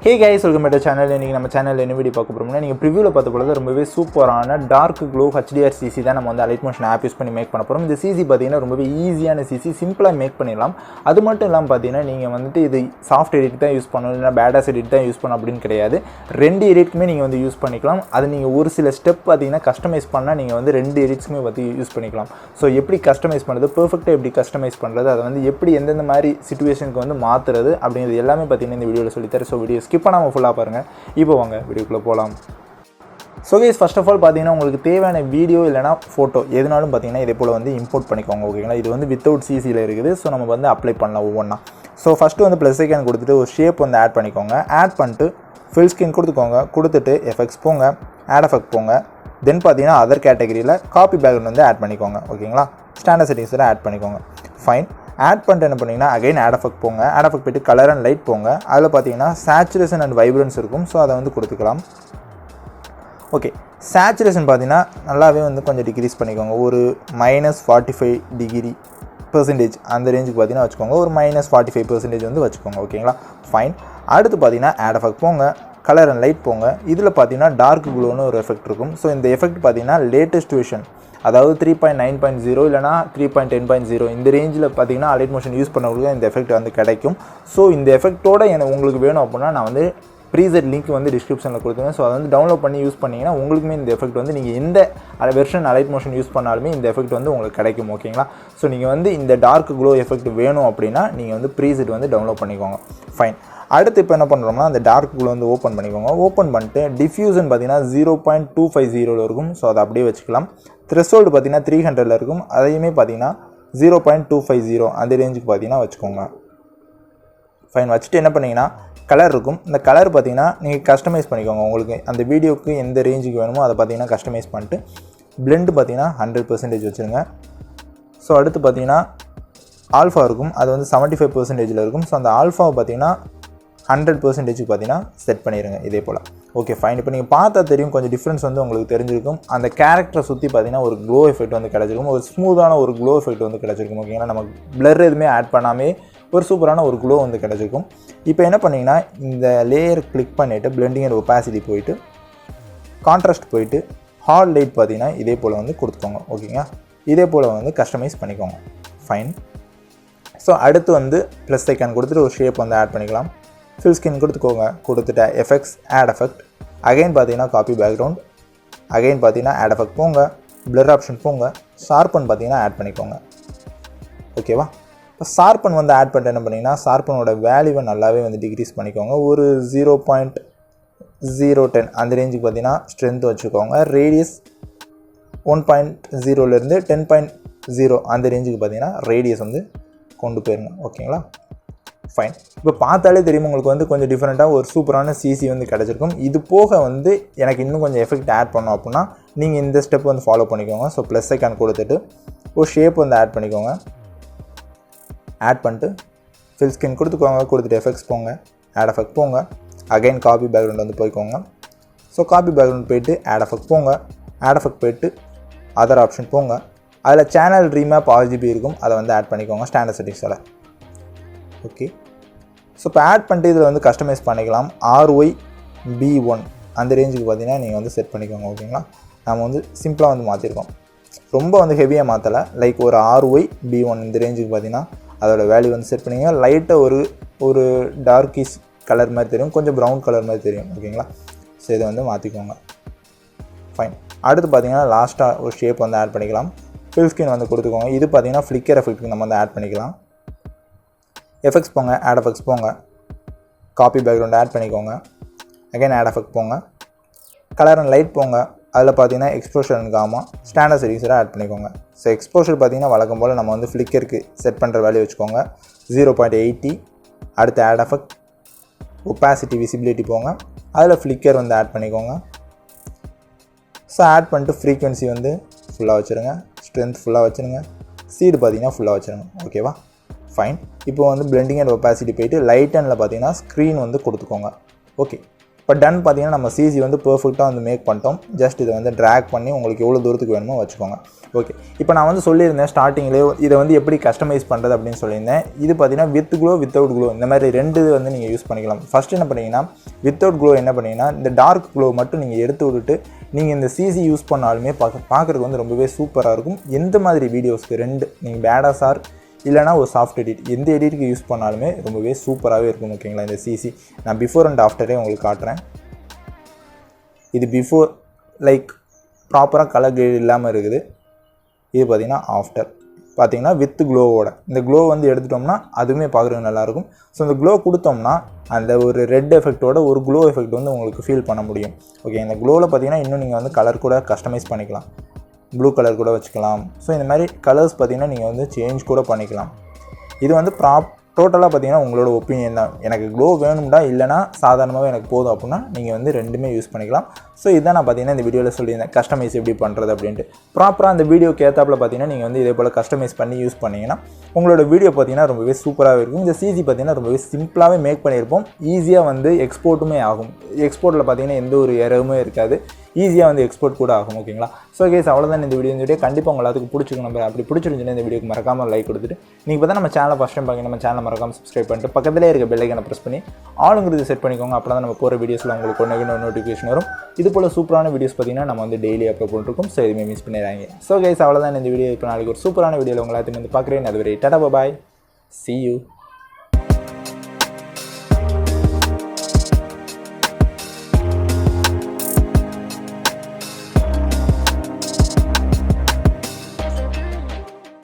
Hey guys, welcome back to the channel. இன்னைக்கு நம்ம சேனல்ல என்ன வீடியோ பார்க்க போறோம்னா நீங்க ப்ரிவியூல பார்த்த போல ரொம்பவே சூப்பரான டார்க் க்ளோ HDR CC தான் நம்ம வந்து Alight Motion ஆப் யூஸ் பண்ணி மேக் பண்ண போறோம். இந்த CC பாத்தீங்கன்னா ரொம்பவே ஈஸியான CC, சிம்பிளா மேக் பண்ணிடலாம். அது மட்டும் இல்லாம பாத்தீங்கன்னா நீங்க வந்துட்டு இது சாஃப்ட் எடிட் தான் யூஸ் பண்ணணும் இல்ல பேடாஸ் எடிட் தான் யூஸ் பண்ணணும் அப்படினு கிடையாது. ரெண்டு எடிட்க்குமே நீங்க வந்து யூஸ் பண்ணிக்கலாம். அது நீங்க ஒரு சில ஸ்டெப் பாத்தீங்கன்னா கஸ்டமைஸ் பண்ணா நீங்க வந்து ரெண்டு எடிட்ஸ்க்குமே வந்து யூஸ் பண்ணிக்கலாம். சோ எப்படி கஸ்டமைஸ் பண்றது, பெர்ஃபெக்ட்டா எப்படி கஸ்டமைஸ் பண்றது, அத வந்து எப்படி எந்தெந்த மாதிரி சிச்சுவேஷனுக்கு வந்து மாத்துறது அப்படிங்கிறது எல்லாமே பாத்தீங்கன்னா இந்த வீடியோல சொல்லி தரேன். சோ வீடியோ ஸ்கிப் பண்ணாம ஃபுல்லா பாருங்க. இப்போ வாங்க வீடியோக்குள்ள போலாம். So guys, first of all பார்த்தீங்கன்னா உங்களுக்கு தேவையான வீடியோ இல்லைனா ஃபோட்டோ எதுனாலும் பார்த்தீங்கன்னா இதே போல் வந்து இம்போர்ட் பண்ணிக்கோங்க. ஓகேங்களா, இது வந்து வித்தவுட் சிசியில் இருக்குது. ஸோ நம்ம வந்து அப்ளை பண்ணலாம் ஒவ்வொன்றா. ஸோ ஃபஸ்ட்டு வந்து ப்ளஸ் ஐக்கான் கொடுத்துட்டு ஒரு ஷேப் வந்து ஆட் பண்ணிக்கோங்க. ஆட் பண்ணிட்டு ஃபில் ஸ்கின் கொடுத்துக்கோங்க. கொடுத்துட்டு எஃபெக்ட்ஸ் போங்க, ஆட் எஃபெக்ட் போங்க. தென் பார்த்தீங்கன்னா அதர் கேட்டகரியில் காப்பி பேக்ரவுண்ட் வந்து ஆட் பண்ணிக்கோங்க. ஓகேங்களா, ஸ்டாண்டர்ட் செட்டிங்ஸில் ஆட் பண்ணிக்கோங்க. ஃபைன். ஆட் பண்ணிட்டு என்ன பண்ணிங்கன்னா அகைன் ஆட் எஃபெக்ட் போங்க. ஆட் எஃபெக்ட் போய்ட்டு கலர் அண்ட் லைட் போங்க. அதில் பார்த்தீங்கன்னா சேச்சுரேஷன் அண்ட் வைப்ரன்ஸ் இருக்கும். ஸோ அதை வந்து கொடுத்துக்கலாம். ஓகே, சேச்சுரேஷன் பார்த்தீங்கன்னா நல்லாவே வந்து கொஞ்சம் டிக்ரீஸ் பண்ணிக்கோங்க. ஒரு -45% அந்த ரேஞ்சுக்கு பார்த்தீங்கன்னா வச்சுக்கோங்க. ஒரு -45% வந்து வச்சுக்கோங்க. ஓகேங்களா, ஃபைன். அடுத்து பார்த்தீங்கன்னா ஆட் எஃபெக்ட் போங்க, கலர் அண்ட் லைட் போங்க. இதில் பார்த்தீங்கன்னா டார்க் க்ளோன்னு ஒரு எஃபெக்ட் இருக்கும். ஸோ இந்த எஃபெக்ட் பார்த்தீங்கன்னா லேட்டஸ்ட் வெர்ஷன், அதாவது 3.9.0 இல்லைனா 3.10.0 இந்த ரேஞ்சில் பார்த்தீங்கன்னா Alight Motion யூஸ் பண்ணவங்களுக்கு இந்த எஃபெக்ட் வந்து கிடைக்கும். ஸோ இந்த எஃபெக்ட்டோட உங்களுக்கு வேணும் அப்படின்னா நான் வந்து ப்ரீசெட் லிங்க் வந்து டிஸ்கிரிப்ஷனில் கொடுத்துருங்க. ஸோ அதை வந்து டவுன்லோட் பண்ணி யூஸ் பண்ணிங்கன்னா உங்களுக்குமே இந்த எஃபெக்ட் வந்து நீங்கள் எந்த வெர்ஷன் Alight Motion யூஸ் பண்ணாலுமே இந்த எஃபெக்ட் வந்து உங்களுக்கு கிடைக்கும். ஓகேங்களா, ஸோ நீங்கள் வந்து இந்த டார்க் க்ளோ எஃபெக்ட் வேணும் அப்படின்னா நீங்கள் வந்து ப்ரீசெட் வந்து டவுன்லோட் பண்ணிக்கோங்க. ஃபைன். அடுத்து இப்போ என்ன பண்ணுறோம்னா அந்த டார்க் க்ளோ வந்து ஓப்பன் பண்ணிக்கோங்க. ஓப்பன் பண்ணிட்டு டிஃப்யூசன் பார்த்தீங்கன்னா 0.250 இருக்கும். ஸோ அதை அப்படியே வச்சுக்கலாம். த்ரெஷோல்டு பார்த்தீங்கன்னா 300 இருக்கும். அதையுமே பார்த்தீங்கன்னா 0.250 அந்த ரேஞ்சுக்கு பார்த்தீங்கன்னா வச்சுக்கோங்க. ஃபைன். வச்சுட்டு என்ன பண்ணிங்கன்னா கலர் இருக்கும். இந்த கலர் பார்த்தீங்கன்னா நீங்கள் கஸ்டமைஸ் பண்ணிக்கோங்க. உங்களுக்கு அந்த வீடியோக்கு எந்த ரேஞ்சுக்கு வேணுமோ அதை பார்த்தீங்கன்னா கஸ்டமைஸ் பண்ணிட்டு பிளெண்டு பார்த்தீங்கன்னா 100% வச்சுருங்க. ஸோ அடுத்து பார்த்தீங்கன்னா ஆல்ஃபா இருக்கும். அது வந்து 75% இருக்கும். ஸோ அந்த ஆல்ஃபாவை பார்த்தீங்கன்னா 100% பார்த்தீங்கன்னா செட் பண்ணிடுங்க இதே போல். Okay, fine. இப்போ நீங்கள் பார்த்தா தெரியும் கொஞ்சம் டிஃப்ரென்ஸ் வந்து உங்களுக்கு தெரிஞ்சிருக்கும். அந்த கேரக்டரை சுற்றி பார்த்தீங்கன்னா ஒரு க்ளோ எஃபெக்ட் வந்து கிடச்சிருக்கும். ஒரு ஸ்மூத்தான ஒரு க்ளோ எஃபெக்ட் வந்து கிடச்சிருக்கும். ஓகேங்களா, நம்ம பிளர் எதுவுமே ஆட் பண்ணாமே ஒரு சூப்பரான ஒரு க்ளோ வந்து கிடச்சிருக்கும். இப்போ என்ன பண்ணிங்கன்னா இந்த லேயர் கிளிக் பண்ணிவிட்டு பிளெண்டிங் அண்ட் ஒபாசிட்டி போயிட்டு கான்ட்ராஸ்ட் போயிட்டு ஹார்ட் லைட் பார்த்தீங்கன்னா இதே போல் வந்து கொடுத்துக்கோங்க. ஓகேங்களா, இதே போல் வந்து கஸ்டமைஸ் பண்ணிக்கோங்க. ஃபைன். ஸோ அடுத்து வந்து ப்ளஸ் ஐக்கான் கொடுத்துட்டு ஒரு ஷேப் வந்து ஆட் பண்ணிக்கலாம். ஃபில் ஸ்கின் கொடுத்துக்கோங்க. கொடுத்துட்டு எஃபெக்ட்ஸ், ஆட் எஃபெக்ட், அகைன் பார்த்தீங்கன்னா காப்பி பேக்ரவுண்ட், அகைன் பார்த்தீங்கன்னா ஆட் எஃபெக்ட் போங்க, பிளர் ஆப்ஷன் போங்க, ஷார்பன் பார்த்தீங்கன்னா ஆட் பண்ணிக்கோங்க. ஓகேவா, இப்போ ஷார்பன் வந்து ஆட் பண்ணிட்டு என்ன பண்ணிங்கன்னா ஷார்பனோட வேல்யூவை நல்லாவே வந்து டிக்ரீஸ் பண்ணிக்கோங்க. ஒரு 0.010 அந்த ரேஞ்சுக்கு பார்த்தீங்கன்னா ஸ்ட்ரென்த் வச்சுக்கோங்க. ரேடியஸ் 1.0லேருந்து 10.0 அந்த ரேஞ்சுக்கு பார்த்தீங்கன்னா ரேடியஸ் வந்து கொண்டு போயிருங்க. ஓகேங்களா, ஃபைன். இப்போ பார்த்தாலே தெரியும் உங்களுக்கு வந்து கொஞ்சம் டிஃப்ரெண்ட்டாக ஒரு சூப்பரான சிசி வந்து கிடச்சிருக்கும். இது போக வந்து எனக்கு இன்னும் கொஞ்சம் எஃபெக்ட் ஆட் பண்ணோம் அப்படின்னா நீங்கள் இந்த ஸ்டெப் வந்து ஃபாலோ பண்ணிக்கோங்க. ஸோ ப்ளஸ் ஐக்கான் கொடுத்துட்டு ஒரு ஷேப் வந்து ஆட் பண்ணிக்கோங்க. ஆட் பண்ணிட்டு ஃபில் ஸ்கின் கொடுத்துக்கோங்க. கொடுத்துட்டு எஃபெக்ட்ஸ் போங்க, ஆட் எஃபெக்ட் போங்க, அகைன் காப்பி பேக்ரவுண்ட் வந்து போய்க்கோங்க. ஸோ காப்பி பேக்ரவுண்ட் போயிட்டு ஆட் எஃபெக்ட் போங்க, ஆட் எஃபெக்ட் போயிட்டு அதர் ஆப்ஷன் போங்க. அதில் சேனல் ரீமேப் RGB இருக்கும். அதை வந்து ஆட் பண்ணிக்கோங்க ஸ்டாண்டர்ட் செட்டிங்ஸில். ஓகே, ஸோ இப்போ ஆட் பண்ணிட்டு இதில் வந்து கஸ்டமைஸ் பண்ணிக்கலாம். RYB1 அந்த ரேஞ்சுக்கு பார்த்தீங்கன்னா நீங்கள் வந்து செட் பண்ணிக்கோங்க. ஓகேங்களா, நம்ம வந்து சிம்பிளாக வந்து மாற்றிருக்கோம். ரொம்ப வந்து ஹெவியாக மாற்றலை. லைக் ஒரு RYB1 இந்த ரேஞ்சுக்கு பார்த்தீங்கன்னா அதோட வேல்யூ வந்து செட் பண்ணிக்கோங்க. லைட்டாக ஒரு டார்க்கிஷ் கலர் மாதிரி தெரியும், கொஞ்சம் ப்ரௌன் கலர் மாதிரி தெரியும். ஓகேங்களா, ஸோ இதை வந்து மாற்றிக்கோங்க. ஃபைன். அடுத்து பார்த்தீங்கன்னா லாஸ்ட்டாக ஒரு ஷேப் வந்து ஆட் பண்ணிக்கலாம். ஃபில் ஸ்கின் வந்து கொடுத்துக்கோங்க. இது பார்த்தீங்கன்னா ஃப்ளிக்கர் எஃபெக்ட்டுக்கு நம்ம வந்து ஆட் பண்ணிக்கலாம். எஃபெக்ட்ஸ் போங்க, ஆட் எஃபெக்ட்ஸ் போங்க, காப்பி பேக்ரவுண்ட் ஆட் பண்ணிக்கோங்க. அகைன் ஆட் எஃபெக்ட் போங்க, கலர் அண்ட் லைட் போங்க. அதில் பார்த்தீங்கன்னா எக்ஸ்போஷர் அண்ட் காமா ஸ்டாண்டர்ட் செட்டிங்ஸில் ஆட் பண்ணிக்கோங்க. ஸோ எக்ஸ்போஷர் பார்த்தீங்கன்னா வழக்கம் போல் நம்ம வந்து ஃப்ளிக்கருக்கு செட் பண்ணுற வேல்யூ வச்சுக்கோங்க 0.80. அடுத்து ஆட் எஃபெக்ட், ஒபாசிட்டி, விசிபிலிட்டி போங்க. அதில் ஃப்ளிக்கர் வந்து ஆட் பண்ணிக்கோங்க. ஸோ ஆட் பண்ணிட்டு ஃப்ரீக்வன்சி வந்து ஃபுல்லாக வச்சுருங்க, ஸ்ட்ரென்த் ஃபுல்லாக வச்சுருங்க, சீடு பார்த்தீங்கன்னா ஃபுல்லாக வச்சுருங்க. ஓகேவா, ஃபைன். இப்போ வந்து பிளெண்டிங் அண்ட் ஒபாசிட்டி போயிட்டு லைட் அண்டில் பார்த்தீங்கன்னா ஸ்க்ரீன் வந்து கொடுத்துக்கோங்க. ஓகே, இப்போ டன் பார்த்தீங்கன்னா நம்ம சிசி வந்து பெர்ஃபெக்டாக வந்து மேக் பண்ணிட்டோம். ஜஸ்ட் இதை வந்து ட்ராக் பண்ணி உங்களுக்கு எவ்வளோ தூரத்துக்கு வேணுமோ வச்சுக்கோங்க. ஓகே, இப்போ நான் வந்து சொல்லியிருந்தேன் ஸ்டார்டிங்லேயே இதை வந்து எப்படி கஸ்டமைஸ் பண்ணுறது அப்படின்னு சொல்லியிருந்தேன். இது பார்த்தீங்கன்னா வித் க்ளோ வித்தவுட் க்ளோ இந்த மாதிரி 2 வந்து நீங்கள் யூஸ் பண்ணிக்கலாம். ஃபஸ்ட்டு என்ன பண்ணிங்கன்னா வித்தவுட் க்ளோ என்ன பண்ணிங்கன்னா இந்த டார்க் க்ளோ மட்டும் நீங்கள் எடுத்து விட்டுட்டு நீங்கள் இந்த சிசி யூஸ் பண்ணாலுமே பார்க்குறதுக்கு வந்து ரொம்பவே சூப்பராக இருக்கும். எந்த மாதிரி வீடியோஸ்க்கு 2 நீங்கள் பேடாஸ் ஆர் இல்லைனா ஒரு சாஃப்ட் எடிட் எந்த எடிட்டுக்கு யூஸ் பண்ணாலுமே ரொம்பவே சூப்பராகவே இருக்கும். ஓகேங்களா, இந்த சிசி நான் பிஃபோர் அண்ட் ஆஃப்டரே உங்களுக்கு காட்டுறேன். இது பிஃபோர் லைக் ப்ராப்பராக கலர் கிரேட் இல்லாமல் இருக்குது. இது பார்த்திங்கன்னா ஆஃப்டர் பார்த்திங்கன்னா வித் க்ளோவோட இந்த க்ளோ வந்து எடுத்துட்டோம்னா அதுவுமே பார்க்குறதுக்கு நல்லாயிருக்கும். ஸோ இந்த க்ளோ கொடுத்தோம்னா அந்த ஒரு ரெட் எஃபெக்ட்டோட ஒரு க்ளோ எஃபெக்ட் வந்து உங்களுக்கு ஃபீல் பண்ண முடியும். ஓகே, இந்த க்ளோவில் பார்த்திங்கன்னா இன்னும் நீங்கள் வந்து கலர் கூட கஸ்டமைஸ் பண்ணிக்கலாம். ப்ளூ கலர் கூட வச்சுக்கலாம். ஸோ இந்த மாதிரி கலர்ஸ் பார்த்திங்கன்னா நீங்கள் வந்து சேஞ்ச் கூட பண்ணிக்கலாம். இது வந்து டோட்டலாக பார்த்திங்கன்னா உங்களோட ஒப்பீனியன் தான். எனக்கு க்ளோ வேணும்டா இல்லைனா சாதாரணமாகவே எனக்கு போதும் அப்படின்னா நீங்கள் வந்து 2மே யூஸ் பண்ணிக்கலாம். ஸோ இதான் நான் பார்த்திங்கன்னா இந்த வீடியோவில் சொல்லியிருந்தேன் கஸ்டமைஸ் எப்படி பண்ணுறது அப்படின்ட்டு. ப்ராப்பராக அந்த வீடியோக்கு ஏற்றாப்பில் பார்த்திங்கன்னா நீங்கள் வந்து இதே போல் கஸ்டமைஸ் பண்ணி யூஸ் பண்ணிங்கன்னா உங்களோட வீடியோ பார்த்திங்கன்னா ரொம்பவே சூப்பராகவே இருக்கும். இந்த சிசி பார்த்திங்கன்னா ரொம்பவே சிம்பிளாகவே மேக் பண்ணியிருப்போம். ஈஸியாக வந்து எக்ஸ்போர்ட்டுமே ஆகும். எக்ஸ்போர்ட்டில் பார்த்திங்கன்னா எந்த ஒரு எரருமே இருக்காது. ஈஸியாக வந்து எக்ஸ்போர்ட் கூட ஆகும். ஓகேங்களா, ஸோ கேஸ் அவ்வளோதான் இந்த வீடியோ. கண்டிப்பாக உங்களுக்கு பிடிச்சிருக்கும். நம்ம அப்படி பிடிச்சிருந்துச்சுன்னா இந்த வீடியோக்கு மறக்காமல் லைக் கொடுத்துட்டு நீங்கள் இப்போ தான் நம்ம சேனலை ஃபஸ்ட் டைம் பார்க்க நம்ம சேனலை மறக்காமல் சப்ஸ்கிரைப் பண்ணிட்டு பக்கத்திலே இருக்க பெல் ஐக்கனை ப்ரெஸ் பண்ணி ஆளுங்கிறது செட் பண்ணிக்கோங்க. அப்போ தான் நம்ம போகிற வீடியோஸில் உங்களுக்கு ஒன்று நோட்டிஃபிகேஷன் வரும். இது போல் சூப்பரான வீடியோஸ் பார்த்திங்கன்னா நம்ம வந்து டெய்லி அப்லோட் பண்ணிருக்கோம். ஸோ எதுவுமே மிஸ் பண்ணிடுறாங்க. ஸோ கேஸ் அவ்வளோதான் இந்த வீடியோ. இப்போ நாளைக்கு ஒரு சூப்பரான வீடியோவில் உங்களை வந்து பார்க்குறேன். அதுவரை டாடா பாய், see you.